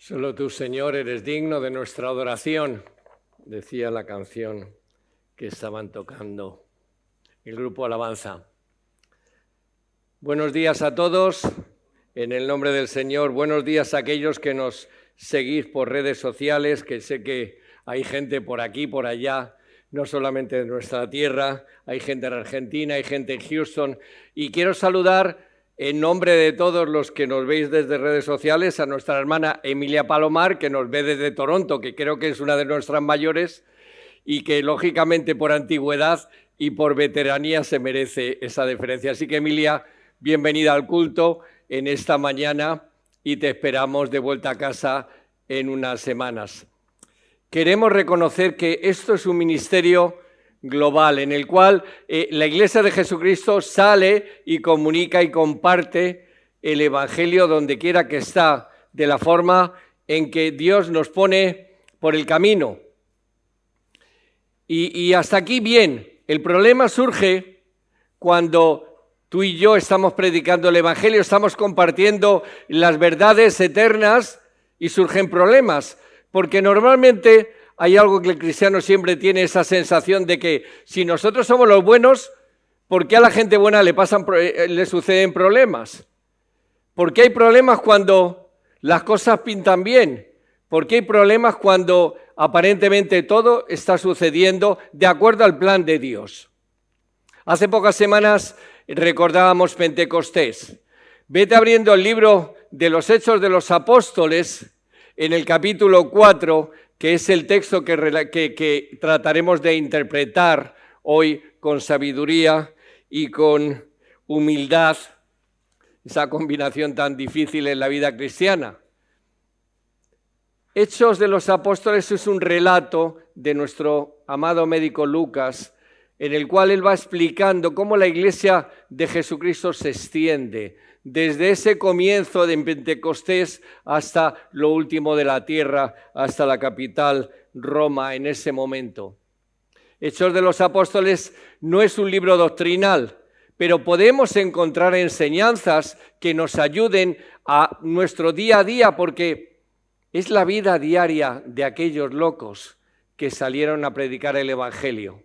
Solo tú, Señor, eres digno de nuestra adoración, decía la canción que estaban tocando el grupo Alabanza. Buenos días a todos, en el nombre del Señor. Buenos días a aquellos que nos seguís por redes sociales, que sé que hay gente por aquí, por allá, no solamente de nuestra tierra, hay gente en Argentina, hay gente en Houston. Y quiero saludar en nombre de todos los que nos veis desde redes sociales a nuestra hermana Emilia Palomar, que nos ve desde Toronto, que creo que es una de nuestras mayores y que lógicamente por antigüedad y por veteranía se merece esa deferencia. Así que Emilia, bienvenida al culto en esta mañana y te esperamos de vuelta a casa en unas semanas. Queremos reconocer que esto es un ministerio global en el cual la Iglesia de Jesucristo sale y comunica y comparte el Evangelio donde quiera que está, de la forma en que Dios nos pone por el camino. Y hasta aquí bien. El problema surge cuando tú y yo estamos predicando el Evangelio, estamos compartiendo las verdades eternas y surgen problemas, porque normalmente hay algo que el cristiano siempre tiene, esa sensación de que si nosotros somos los buenos, ¿por qué a la gente buena le suceden problemas? ¿Por qué hay problemas cuando las cosas pintan bien? ¿Por qué hay problemas cuando aparentemente todo está sucediendo de acuerdo al plan de Dios? Hace pocas semanas recordábamos Pentecostés. Vete abriendo el libro de los Hechos de los Apóstoles en el capítulo 4, que es el texto que trataremos de interpretar hoy con sabiduría y con humildad, esa combinación tan difícil en la vida cristiana. Hechos de los Apóstoles es un relato de nuestro amado médico Lucas, en el cual él va explicando cómo la Iglesia de Jesucristo se extiende desde ese comienzo de Pentecostés hasta lo último de la tierra, hasta la capital, Roma, en ese momento. Hechos de los Apóstoles no es un libro doctrinal, pero podemos encontrar enseñanzas que nos ayuden a nuestro día a día, porque es la vida diaria de aquellos locos que salieron a predicar el Evangelio.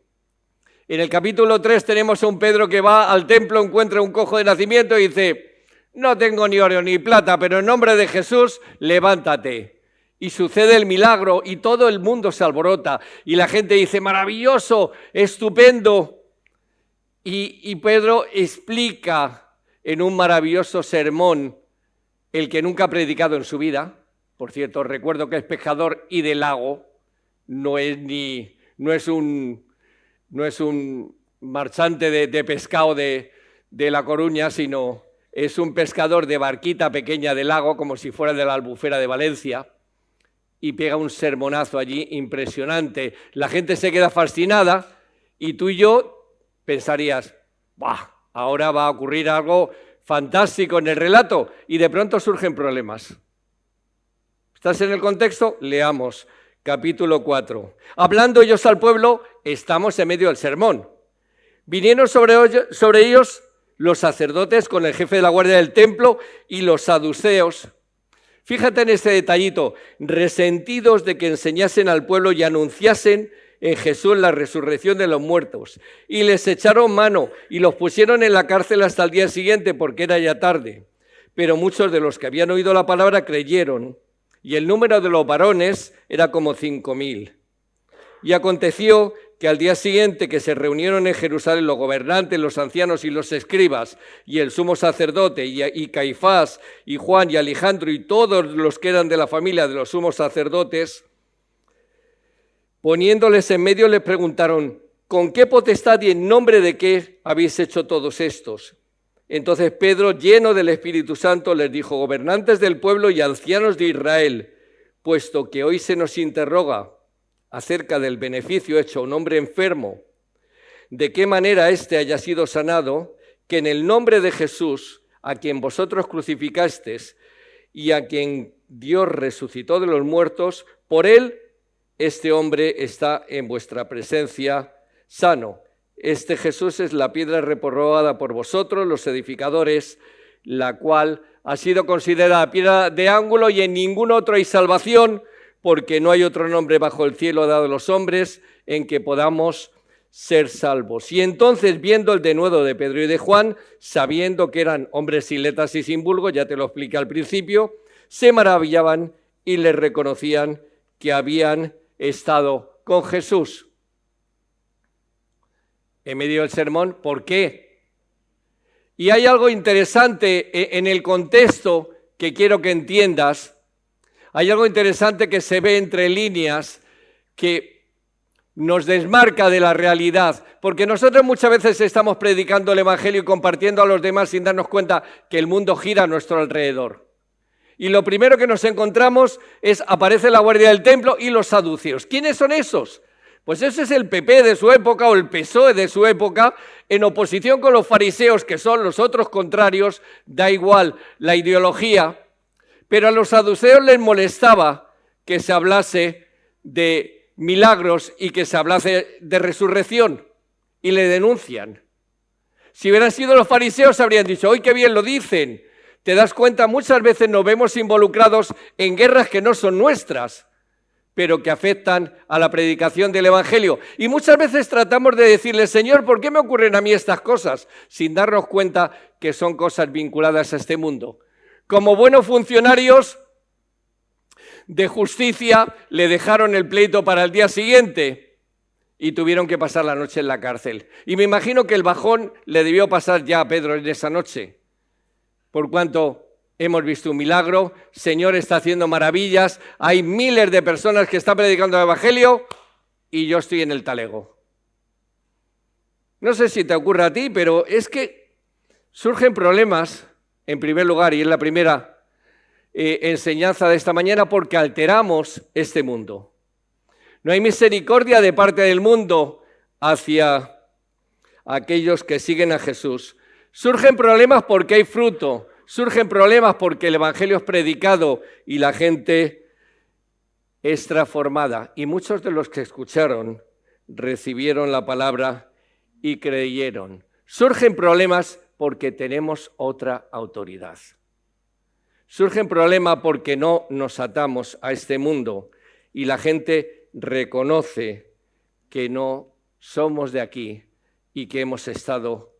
En el capítulo 3 tenemos a un Pedro que va al templo, encuentra un cojo de nacimiento y dice: no tengo ni oro ni plata, pero en nombre de Jesús, levántate. Y sucede el milagro y todo el mundo se alborota. Y la gente dice: maravilloso, estupendo. Y Pedro explica en un maravilloso sermón, el que nunca ha predicado en su vida. Por cierto, recuerdo que es pescador y de lago, no es un marchante de pescado de La Coruña, sino es un pescador de barquita pequeña de lago, como si fuera de la Albufera de Valencia, y pega un sermonazo allí impresionante. La gente se queda fascinada y tú y yo pensarías: ¡buah! Ahora va a ocurrir algo fantástico en el relato, y de pronto surgen problemas. ¿Estás en el contexto? Leamos capítulo 4. Hablando ellos al pueblo, estamos en medio del sermón. Vinieron sobre ellos los sacerdotes con el jefe de la guardia del templo y los saduceos. Fíjate en este detallito: resentidos de que enseñasen al pueblo y anunciasen en Jesús la resurrección de los muertos. Y les echaron mano y los pusieron en la cárcel hasta el día siguiente, porque era ya tarde. Pero muchos de los que habían oído la palabra creyeron, y el número de los varones era como 5.000. Y aconteció que al día siguiente que se reunieron en Jerusalén los gobernantes, los ancianos y los escribas, y el sumo sacerdote, y Caifás, y Juan, y Alejandro, y todos los que eran de la familia de los sumos sacerdotes, poniéndoles en medio, les preguntaron: ¿con qué potestad y en nombre de qué habéis hecho todos estos? Entonces Pedro, lleno del Espíritu Santo, les dijo: gobernantes del pueblo y ancianos de Israel, puesto que hoy se nos interroga acerca del beneficio hecho a un hombre enfermo, de qué manera éste haya sido sanado, que en el nombre de Jesús, a quien vosotros crucificasteis y a quien Dios resucitó de los muertos, por él este hombre está en vuestra presencia sano. Este Jesús es la piedra reprobada por vosotros, los edificadores, la cual ha sido considerada piedra de ángulo y en ningún otro hay salvación, porque no hay otro nombre bajo el cielo dado a los hombres en que podamos ser salvos. Y entonces, viendo el denuedo de Pedro y de Juan, sabiendo que eran hombres sin letras y sin vulgo, ya te lo expliqué al principio, se maravillaban y les reconocían que habían estado con Jesús. En medio del sermón, ¿por qué? Y hay algo interesante en el contexto que quiero que entiendas. Hay algo interesante que se ve entre líneas que nos desmarca de la realidad, porque nosotros muchas veces estamos predicando el Evangelio y compartiendo a los demás sin darnos cuenta que el mundo gira a nuestro alrededor. Y lo primero que nos encontramos aparece la guardia del templo y los saduceos. ¿Quiénes son esos? Pues ese es el PP de su época o el PSOE de su época, en oposición con los fariseos, que son los otros contrarios, da igual la ideología, pero a los saduceos les molestaba que se hablase de milagros y que se hablase de resurrección, y le denuncian. Si hubieran sido los fariseos habrían dicho, ¡ay, qué bien lo dicen! Te das cuenta, muchas veces nos vemos involucrados en guerras que no son nuestras, pero que afectan a la predicación del Evangelio. Y muchas veces tratamos de decirle, Señor, ¿por qué me ocurren a mí estas cosas? Sin darnos cuenta que son cosas vinculadas a este mundo. Como buenos funcionarios de justicia, le dejaron el pleito para el día siguiente y tuvieron que pasar la noche en la cárcel. Y me imagino que el bajón le debió pasar ya a Pedro en esa noche, por cuanto hemos visto un milagro, Señor está haciendo maravillas, hay miles de personas que están predicando el Evangelio y yo estoy en el talego. No sé si te ocurre a ti, pero es que surgen problemas, en primer lugar, y es la primera enseñanza de esta mañana, porque alteramos este mundo. No hay misericordia de parte del mundo hacia aquellos que siguen a Jesús. Surgen problemas porque hay fruto. Surgen problemas porque el Evangelio es predicado y la gente es transformada. Y muchos de los que escucharon recibieron la palabra y creyeron. Surgen problemas porque tenemos otra autoridad. Surgen problemas porque no nos atamos a este mundo y la gente reconoce que no somos de aquí y que hemos estado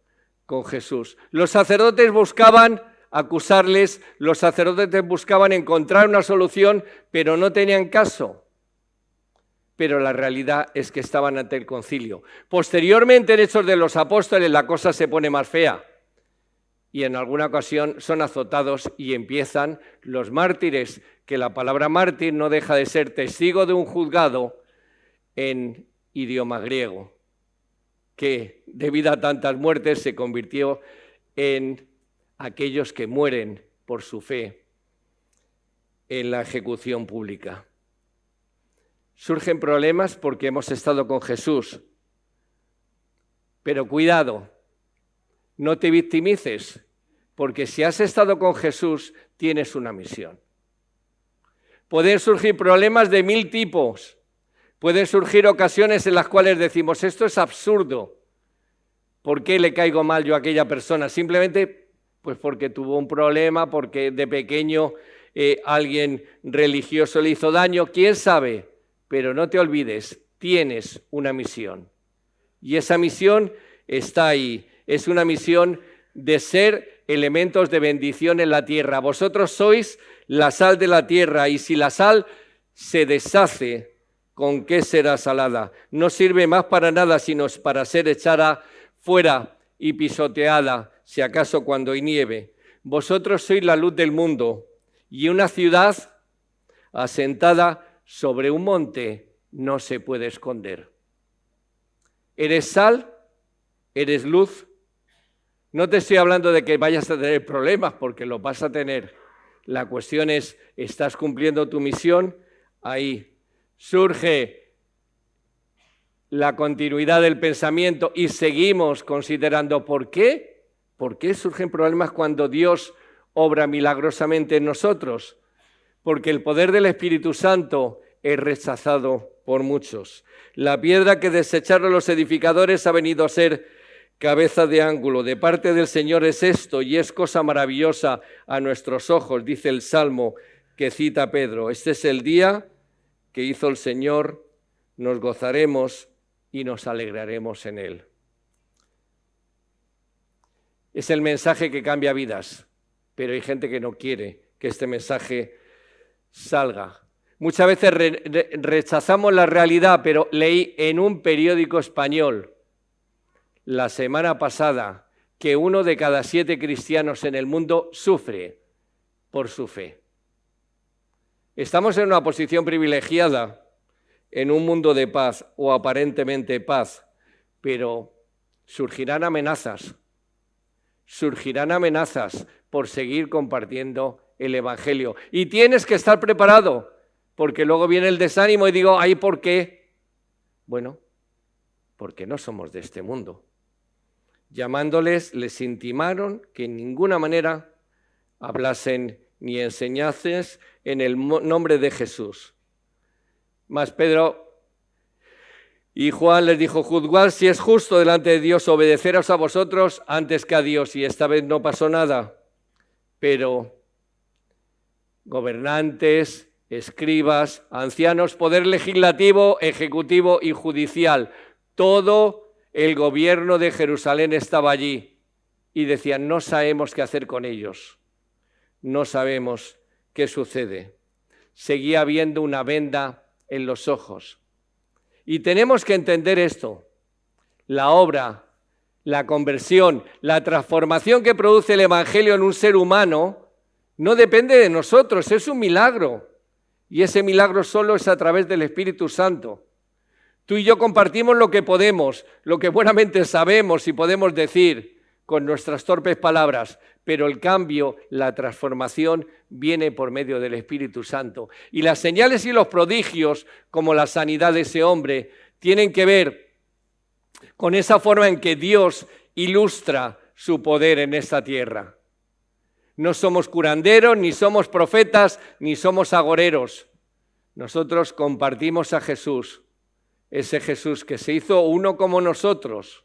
con Jesús. Los sacerdotes buscaban acusarles, los sacerdotes buscaban encontrar una solución, pero no tenían caso. Pero la realidad es que estaban ante el concilio. Posteriormente, en Hechos de los Apóstoles, la cosa se pone más fea. Y en alguna ocasión son azotados y empiezan los mártires, que la palabra mártir no deja de ser testigo de un juzgado en idioma griego, que debido a tantas muertes se convirtió en aquellos que mueren por su fe en la ejecución pública. Surgen problemas porque hemos estado con Jesús. Pero cuidado, no te victimices, porque si has estado con Jesús, tienes una misión. Pueden surgir problemas de 1000 tipos. Pueden surgir ocasiones en las cuales decimos, esto es absurdo. ¿Por qué le caigo mal yo a aquella persona? Simplemente pues porque tuvo un problema, porque de pequeño alguien religioso le hizo daño, quién sabe. Pero no te olvides, tienes una misión. Y esa misión está ahí. Es una misión de ser elementos de bendición en la tierra. Vosotros sois la sal de la tierra y si la sal se deshace, ¿con qué será salada? No sirve más para nada sino para ser echada fuera y pisoteada, si acaso cuando hay nieve. Vosotros sois la luz del mundo y una ciudad asentada sobre un monte no se puede esconder. ¿Eres sal? ¿Eres luz? No te estoy hablando de que vayas a tener problemas, porque los vas a tener. La cuestión es, ¿estás cumpliendo tu misión? Ahí surge la continuidad del pensamiento y seguimos considerando ¿por qué? ¿Por qué surgen problemas cuando Dios obra milagrosamente en nosotros? Porque el poder del Espíritu Santo es rechazado por muchos. La piedra que desecharon los edificadores ha venido a ser cabeza de ángulo. De parte del Señor es esto, y es cosa maravillosa a nuestros ojos, dice el Salmo que cita Pedro. Este es el día que hizo el Señor, nos gozaremos y nos alegraremos en él. Es el mensaje que cambia vidas, pero hay gente que no quiere que este mensaje salga. Muchas veces rechazamos la realidad, pero leí en un periódico español la semana pasada que 1 de cada 7 cristianos en el mundo sufre por su fe. Estamos en una posición privilegiada en un mundo de paz o aparentemente paz, pero surgirán amenazas por seguir compartiendo el Evangelio. Y tienes que estar preparado, porque luego viene el desánimo y digo, ¿ay, por qué? Bueno, porque no somos de este mundo. Llamándoles, les intimaron que en ninguna manera hablasen ni enseñasen en el nombre de Jesús. Mas Pedro y Juan les dijo, juzgad si es justo delante de Dios obedeceros a vosotros antes que a Dios. Y esta vez no pasó nada, pero gobernantes, escribas, ancianos, poder legislativo, ejecutivo y judicial, todo el gobierno de Jerusalén estaba allí y decían, no sabemos qué hacer con ellos, no sabemos qué sucede. Seguía habiendo una venda en los ojos. Y tenemos que entender esto, la obra, la conversión, la transformación que produce el Evangelio en un ser humano no depende de nosotros, es un milagro. Y ese milagro solo es a través del Espíritu Santo. Tú y yo compartimos lo que podemos, lo que buenamente sabemos y podemos decir con nuestras torpes palabras, pero el cambio, la transformación viene por medio del Espíritu Santo. Y las señales y los prodigios, como la sanidad de ese hombre, tienen que ver con esa forma en que Dios ilustra su poder en esta tierra. No somos curanderos, ni somos profetas, ni somos agoreros. Nosotros compartimos a Jesús, ese Jesús que se hizo uno como nosotros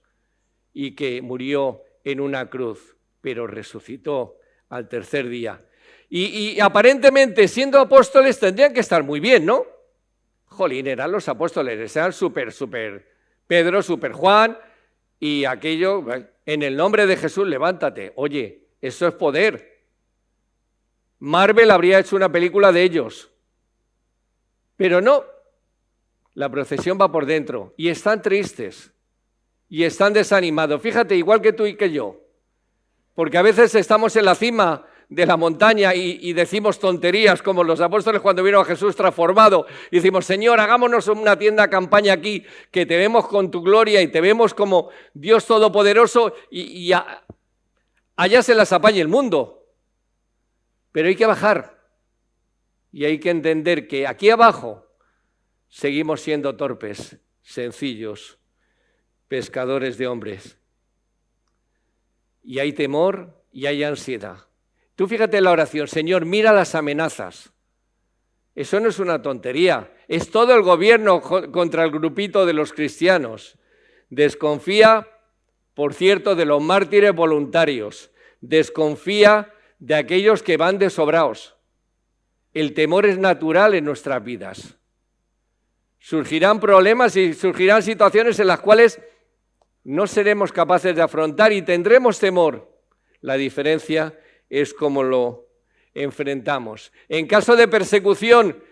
y que murió en una cruz, pero resucitó al tercer día. Y aparentemente, siendo apóstoles, tendrían que estar muy bien, ¿no? Jolín, eran los apóstoles, eran súper Pedro, súper Juan, y aquello, en el nombre de Jesús, levántate. Oye, eso es poder. Marvel habría hecho una película de ellos, pero no. La procesión va por dentro, y están tristes, y están desanimados. Fíjate, igual que tú y que yo, porque a veces estamos en la cima de la montaña y decimos tonterías como los apóstoles cuando vieron a Jesús transformado y decimos, Señor, hagámonos una tienda de campaña aquí, que te vemos con tu gloria y te vemos como Dios Todopoderoso y allá se las apañe el mundo. Pero hay que bajar y hay que entender que aquí abajo seguimos siendo torpes, sencillos, pescadores de hombres. Y hay temor y hay ansiedad. Tú fíjate en la oración, Señor, mira las amenazas. Eso no es una tontería, es todo el gobierno contra el grupito de los cristianos. Desconfía, por cierto, de los mártires voluntarios. Desconfía de aquellos que van de sobraos. El temor es natural en nuestras vidas. Surgirán problemas y surgirán situaciones en las cuales no seremos capaces de afrontar y tendremos temor. La diferencia es cómo lo enfrentamos. En caso de persecución,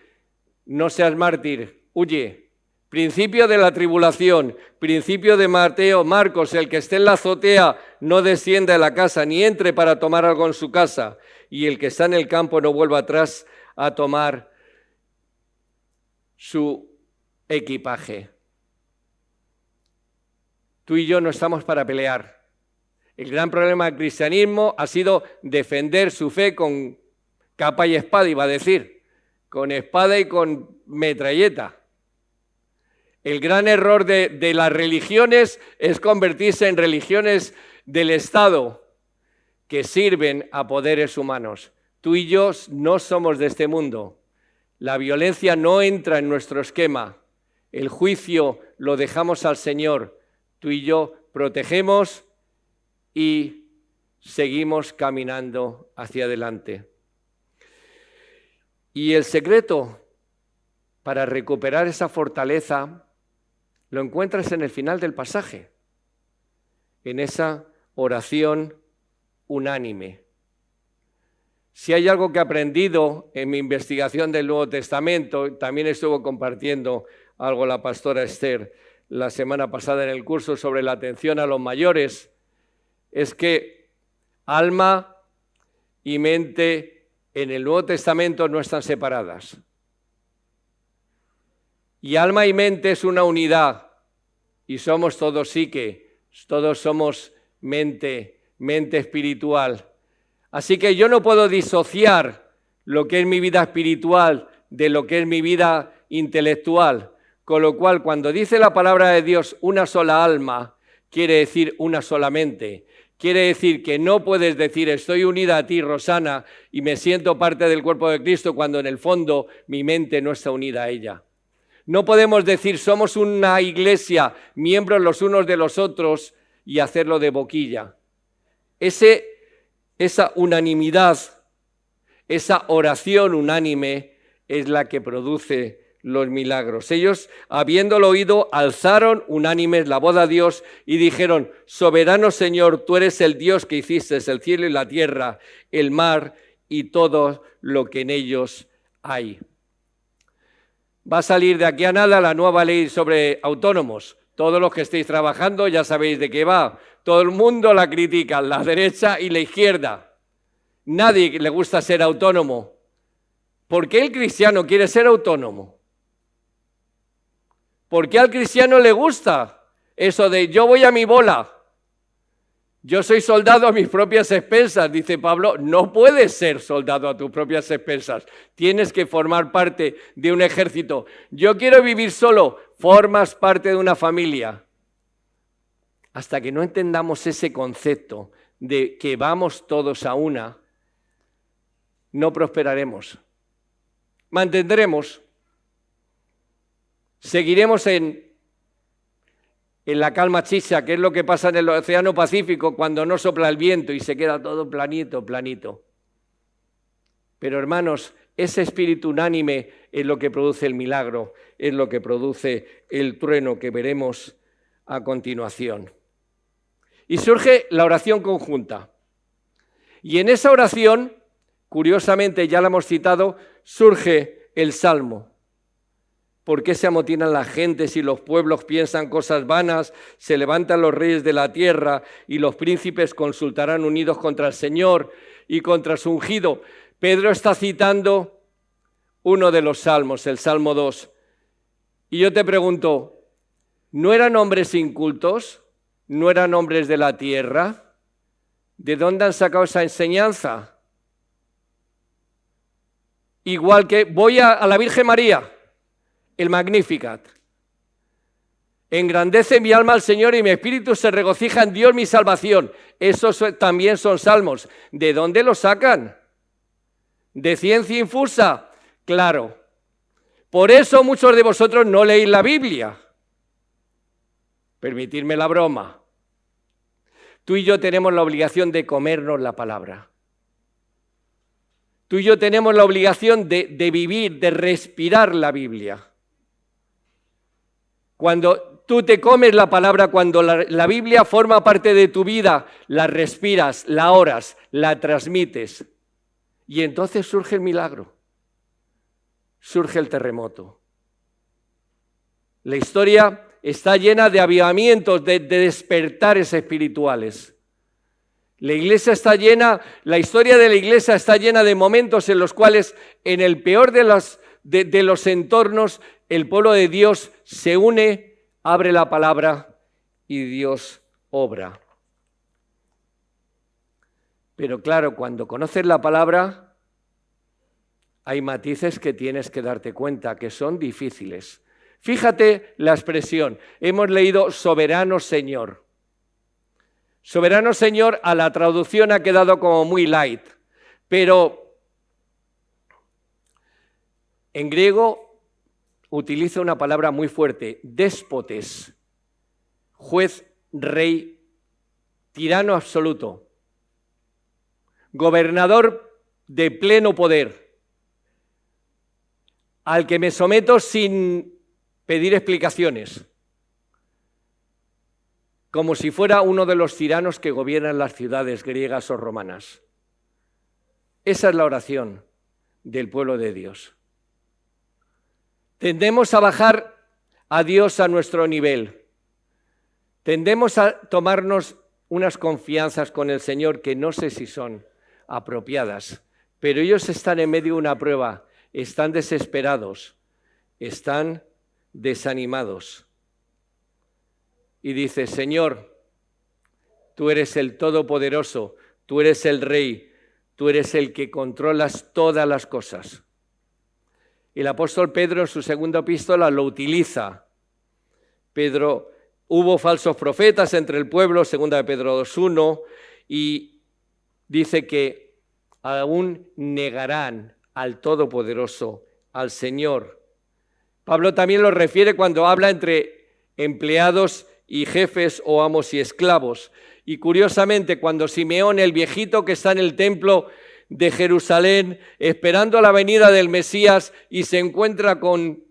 no seas mártir, huye. Principio de la tribulación, principio de Mateo, Marcos, el que esté en la azotea no descienda de la casa, ni entre para tomar algo en su casa, y el que está en el campo no vuelva atrás a tomar su equipaje. Tú y yo no estamos para pelear. El gran problema del cristianismo ha sido defender su fe con capa y espada, iba a decir, con espada y con metralleta. El gran error de las religiones es convertirse en religiones del Estado que sirven a poderes humanos. Tú y yo no somos de este mundo. La violencia no entra en nuestro esquema. El juicio lo dejamos al Señor. Tú y yo protegemos y seguimos caminando hacia adelante. Y el secreto para recuperar esa fortaleza lo encuentras en el final del pasaje, en esa oración unánime. Si hay algo que he aprendido en mi investigación del Nuevo Testamento, también estuvo compartiendo algo la pastora Esther la semana pasada en el curso sobre la atención a los mayores, es que alma y mente en el Nuevo Testamento no están separadas. Y alma y mente es una unidad, y somos todos psique, todos somos mente espiritual. Así que yo no puedo disociar lo que es mi vida espiritual de lo que es mi vida intelectual, con lo cual cuando dice la palabra de Dios una sola alma, quiere decir una sola mente. Quiere decir que no puedes decir estoy unida a ti, Rosana, y me siento parte del cuerpo de Cristo cuando en el fondo mi mente no está unida a ella. No podemos decir somos una iglesia, miembros los unos de los otros y hacerlo de boquilla. Esa unanimidad, esa oración unánime es la que produce los milagros. Ellos, habiéndolo oído, alzaron unánimes la voz a Dios y dijeron: soberano Señor, tú eres el Dios que hiciste el cielo y la tierra, el mar y todo lo que en ellos hay. Va a salir de aquí a nada la nueva ley sobre autónomos. Todos los que estéis trabajando ya sabéis de qué va. Todo el mundo la critica, la derecha y la izquierda. Nadie le gusta ser autónomo. ¿Por qué el cristiano quiere ser autónomo? ¿Por qué al cristiano le gusta eso de yo voy a mi bola? Yo soy soldado a mis propias expensas, dice Pablo. No puedes ser soldado a tus propias expensas. Tienes que formar parte de un ejército. Yo quiero vivir solo. Formas parte de una familia. Hasta que no entendamos ese concepto de que vamos todos a una, no prosperaremos. Mantendremos. Seguiremos en la calma chicha, que es lo que pasa en el Océano Pacífico cuando no sopla el viento y se queda todo planito, planito. Pero hermanos, ese espíritu unánime es lo que produce el milagro, es lo que produce el trueno que veremos a continuación. Y surge la oración conjunta. Y en esa oración, curiosamente ya la hemos citado, surge el Salmo. ¿Por qué se amotinan la gente si los pueblos piensan cosas vanas? Se levantan los reyes de la tierra y los príncipes consultarán unidos contra el Señor y contra su ungido. Pedro está citando uno de los salmos, el Salmo 2. Y yo te pregunto, ¿no eran hombres incultos? ¿No eran hombres de la tierra? ¿De dónde han sacado esa enseñanza? Igual que voy a la Virgen María, el Magnificat. Engrandece mi alma al Señor y mi espíritu se regocija en Dios mi salvación. Esos también son salmos. ¿De dónde los sacan? ¿De ciencia infusa? Claro. Por eso muchos de vosotros no leéis la Biblia. Permitidme la broma. Tú y yo tenemos la obligación de comernos la palabra. Tú y yo tenemos la obligación de vivir, de respirar la Biblia. Cuando tú te comes la palabra, cuando la Biblia forma parte de tu vida, la respiras, la oras, la transmites. Y entonces surge el milagro, surge el terremoto. La historia está llena de avivamientos, de despertares espirituales. La historia de la iglesia está llena de momentos en los cuales, en el peor de los entornos, el pueblo de Dios se une, abre la palabra y Dios obra. Pero claro, cuando conoces la palabra, hay matices que tienes que darte cuenta, que son difíciles. Fíjate la expresión, hemos leído soberano Señor. Soberano Señor, a la traducción ha quedado como muy light, pero en griego utiliza una palabra muy fuerte, déspotes, juez rey tirano absoluto, gobernador de pleno poder, al que me someto sin pedir explicaciones, como si fuera uno de los tiranos que gobiernan las ciudades griegas o romanas. Esa es la oración del pueblo de Dios. Tendemos a bajar a Dios a nuestro nivel. Tendemos a tomarnos unas confianzas con el Señor que no sé si son apropiadas, pero ellos están en medio de una prueba, están desesperados, están desanimados. Y dice, Señor, tú eres el Todopoderoso, tú eres el Rey, tú eres el que controlas todas las cosas. El apóstol Pedro en su segunda epístola lo utiliza. Pedro, hubo falsos profetas entre el pueblo, segunda de Pedro 2:1, y dice que aún negarán al Todopoderoso, al Señor. Pablo también lo refiere cuando habla entre empleados y jefes o amos y esclavos. Y curiosamente, cuando Simeón, el viejito que está en el templo de Jerusalén, esperando la venida del Mesías, y se encuentra con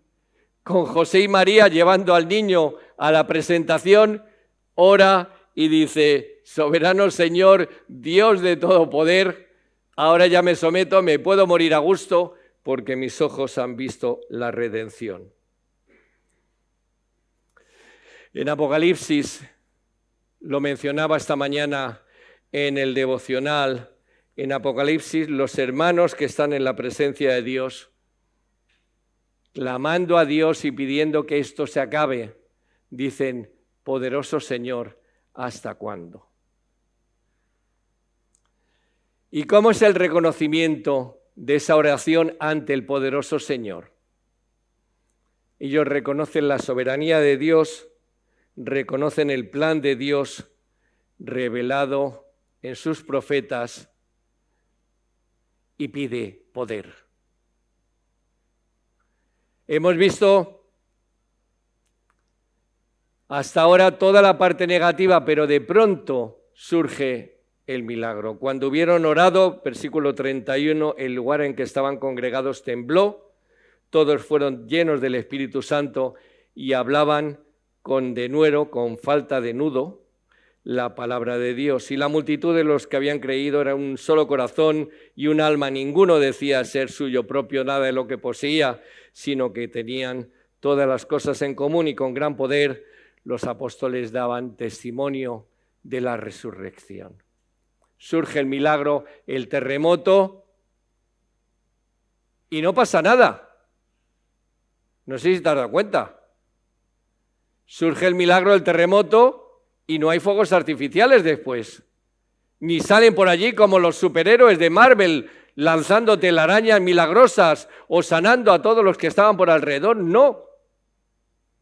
José y María llevando al niño a la presentación, ora y dice, soberano Señor, Dios de todo poder, ahora ya me someto, me puedo morir a gusto, porque mis ojos han visto la redención. En Apocalipsis, lo mencionaba esta mañana en el devocional, en Apocalipsis los hermanos que están en la presencia de Dios, clamando a Dios y pidiendo que esto se acabe, dicen, poderoso Señor, ¿hasta cuándo? ¿Y cómo es el reconocimiento de esa oración ante el poderoso Señor? Ellos reconocen la soberanía de Dios, reconocen el plan de Dios revelado en sus profetas y pide poder. Hemos visto hasta ahora toda la parte negativa, pero de pronto surge el milagro. Cuando hubieron orado, versículo 31, el lugar en que estaban congregados tembló, todos fueron llenos del Espíritu Santo y hablaban con denuedo, con falta de nudo, la palabra de Dios. Y la multitud de los que habían creído era un solo corazón y un alma. Ninguno decía ser suyo propio nada de lo que poseía, sino que tenían todas las cosas en común, y con gran poder los apóstoles daban testimonio de la resurrección. Surge el milagro, el terremoto, y no pasa nada. No sé si te has dado cuenta. Surge el milagro del terremoto y no hay fuegos artificiales después. Ni salen por allí como los superhéroes de Marvel lanzando telarañas milagrosas o sanando a todos los que estaban por alrededor. No.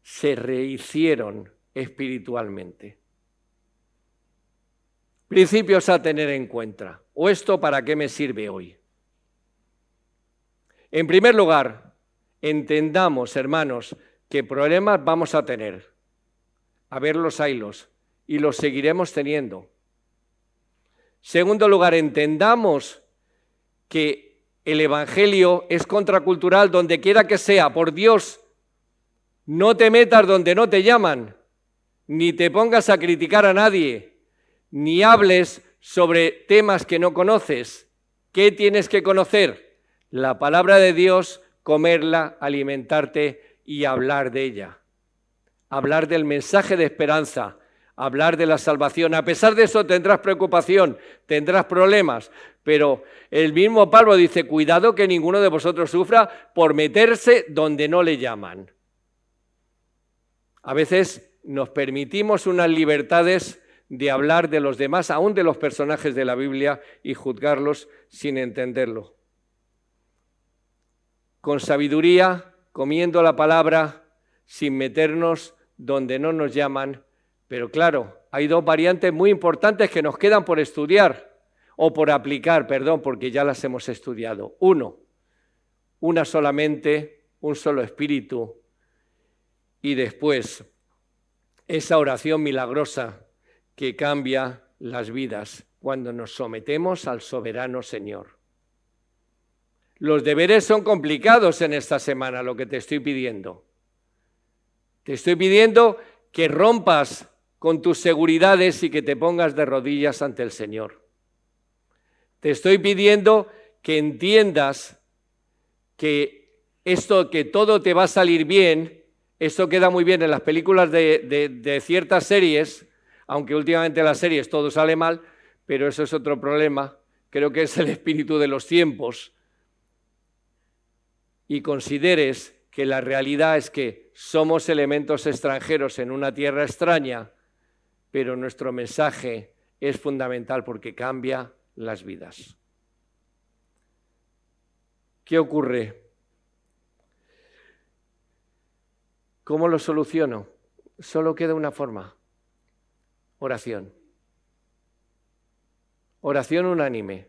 Se rehicieron espiritualmente. Principios a tener en cuenta. ¿O esto para qué me sirve hoy? En primer lugar, entendamos, hermanos, que problemas vamos a tener. A verlos, haylos, y los seguiremos teniendo. Segundo lugar, entendamos que el Evangelio es contracultural donde quiera que sea. Por Dios, no te metas donde no te llaman, ni te pongas a criticar a nadie, ni hables sobre temas que no conoces. ¿Qué tienes que conocer? La palabra de Dios, comerla, alimentarte y hablar de ella. Hablar del mensaje de esperanza, hablar de la salvación. A pesar de eso tendrás preocupación, tendrás problemas, pero el mismo Pablo dice, cuidado que ninguno de vosotros sufra por meterse donde no le llaman. A veces nos permitimos unas libertades de hablar de los demás, aún de los personajes de la Biblia, y juzgarlos sin entenderlo. Con sabiduría, comiendo la palabra, sin meternos donde no nos llaman, pero claro, hay dos variantes muy importantes que nos quedan por estudiar, o por aplicar, perdón, porque ya las hemos estudiado. Uno, una solamente, un solo espíritu, y después esa oración milagrosa que cambia las vidas cuando nos sometemos al soberano Señor. Los deberes son complicados en esta semana, lo que te estoy pidiendo. Te estoy pidiendo que rompas con tus seguridades y que te pongas de rodillas ante el Señor. Te estoy pidiendo que entiendas que esto, que todo te va a salir bien, esto queda muy bien en las películas de ciertas series, aunque últimamente en las series todo sale mal, pero eso es otro problema. Creo que es el espíritu de los tiempos. Y consideres que la realidad es que somos elementos extranjeros en una tierra extraña, pero nuestro mensaje es fundamental porque cambia las vidas. ¿Qué ocurre? ¿Cómo lo soluciono? Solo queda una forma: oración. Oración unánime.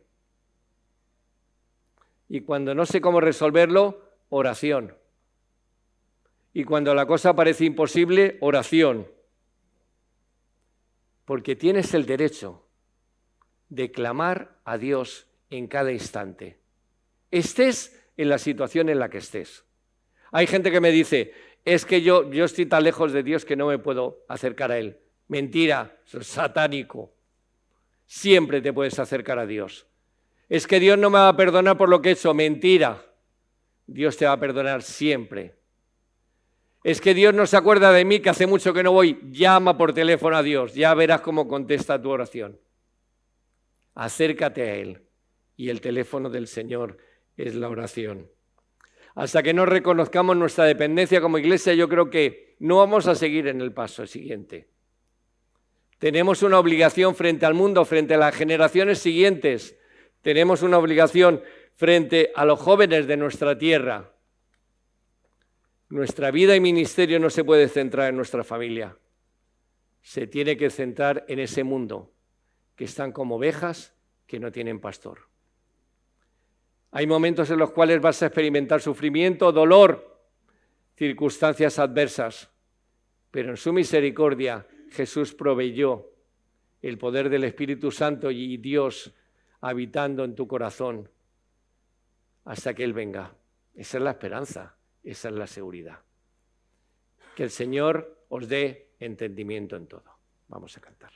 Y cuando no sé cómo resolverlo, oración. Y cuando la cosa parece imposible, oración. Porque tienes el derecho de clamar a Dios en cada instante. Estés en la situación en la que estés. Hay gente que me dice, es que yo estoy tan lejos de Dios que no me puedo acercar a Él. Mentira, eso es satánico. Siempre te puedes acercar a Dios. Es que Dios no me va a perdonar por lo que he hecho. Mentira. Dios te va a perdonar siempre. Es que Dios no se acuerda de mí, que hace mucho que no voy. Llama por teléfono a Dios, ya verás cómo contesta tu oración. Acércate a Él y el teléfono del Señor es la oración. Hasta que no reconozcamos nuestra dependencia como iglesia, yo creo que no vamos a seguir en el paso siguiente. Tenemos una obligación frente al mundo, frente a las generaciones siguientes. Tenemos una obligación frente a los jóvenes de nuestra tierra. Nuestra vida y ministerio no se puede centrar en nuestra familia. Se tiene que centrar en ese mundo, que están como ovejas que no tienen pastor. Hay momentos en los cuales vas a experimentar sufrimiento, dolor, circunstancias adversas, pero en su misericordia Jesús proveyó el poder del Espíritu Santo y Dios habitando en tu corazón hasta que Él venga. Esa es la esperanza. Esa es la seguridad. Que el Señor os dé entendimiento en todo. Vamos a cantar.